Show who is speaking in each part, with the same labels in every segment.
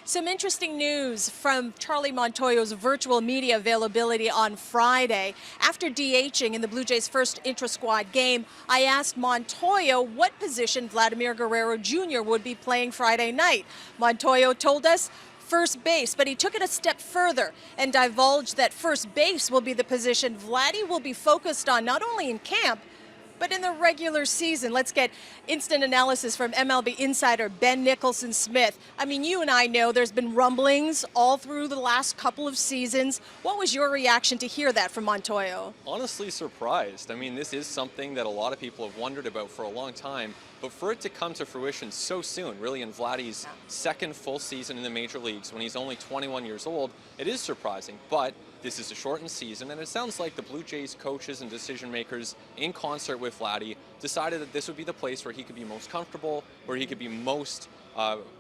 Speaker 1: Some interesting news from Charlie Montoyo's virtual media availability on Friday. After DHing in the Blue Jays' first intra-squad game, I asked Montoyo what position Vladimir Guerrero Jr. would be playing Friday night. Montoyo told us first base, but he took it a step further and divulged that first base will be the position Vladdy will be focused on not only in camp, but in the regular season. Let's get instant analysis from MLB insider Ben Nicholson-Smith. I mean, you and I know there's been rumblings all through the last couple of seasons. What was your reaction to hear that from Montoyo?
Speaker 2: Honestly surprised. I mean, this is something that a lot of people have wondered about for a long time, but for it to come to fruition so soon, really in Vladdy's second full season in the major leagues when he's only 21 years old, it is surprising. But this is a shortened season, and it sounds like the Blue Jays coaches and decision makers, in concert with Vladdy, decided that this would be the place where he could be most comfortable, where he could be most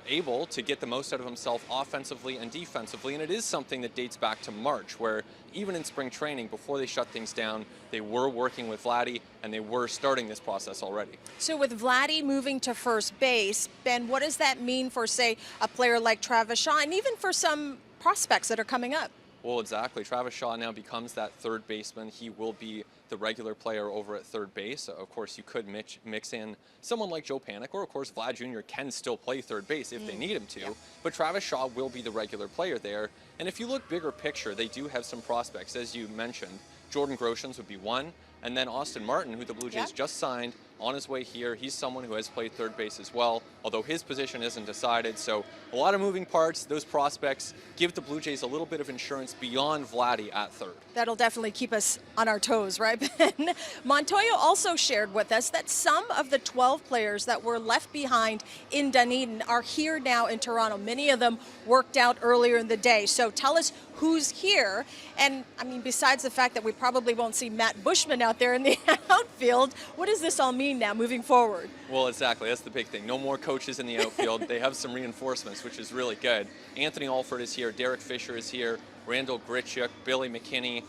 Speaker 2: able to get the most out of himself offensively and defensively. And it is something that dates back to March, where even in spring training, before they shut things down, they were working with Vladdy and they were starting this process already.
Speaker 1: So with Vladdy moving to first base, Ben, what does that mean for, say, a player like Travis Shaw, and even for some prospects that are coming up?
Speaker 2: Well, exactly. Travis Shaw now becomes that third baseman. He will be the regular player over at third base. Of course, you could mix in someone like Joe Panik, or of course Vlad Jr. can still play third base if they need him to. Yeah. But Travis Shaw will be the regular player there. And if you look bigger picture, they do have some prospects, as you mentioned. Jordan Groshans would be one, and then Austin Martin, who the Blue Jays just signed, on his way here. He's someone who has played third base as well, although his position isn't decided. So a lot of moving parts. Those prospects give the Blue Jays a little bit of insurance beyond Vladdy at third.
Speaker 1: That'll definitely keep us on our toes, right, Ben? Montoyo also shared with us that some of the 12 players that were left behind in Dunedin are here now in Toronto. Many of them worked out earlier in the day. So tell us who's here. And, I mean, besides the fact that we probably won't see Matt Bushman out there in the outfield, what does this all mean now moving forward?
Speaker 2: Well, exactly. That's the big thing. No more coaches in the outfield. They have some reinforcements, which is really good. Anthony Alford is here. Derek Fisher is here. Randall Grichuk, Billy McKinney.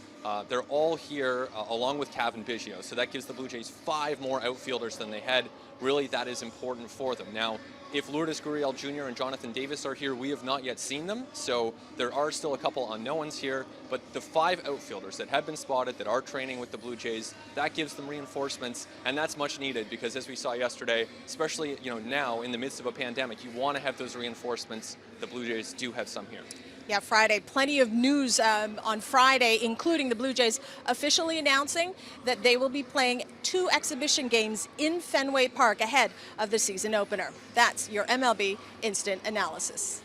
Speaker 2: They're all here along with Kevin Biggio. So that gives the Blue Jays 5 more outfielders than they had. Really, that is important for them. Now, if Lourdes Gurriel Jr. and Jonathan Davis are here, we have not yet seen them, so there are still a couple unknowns here, but the 5 outfielders that have been spotted that are training with the Blue Jays, that gives them reinforcements, and that's much needed because as we saw yesterday, especially now in the midst of a pandemic, you want to have those reinforcements. The Blue Jays do have some here.
Speaker 1: Yeah, Friday. Plenty of news on Friday, including the Blue Jays officially announcing that they will be playing 2 exhibition games in Fenway Park ahead of the season opener. That's your MLB Instant Analysis.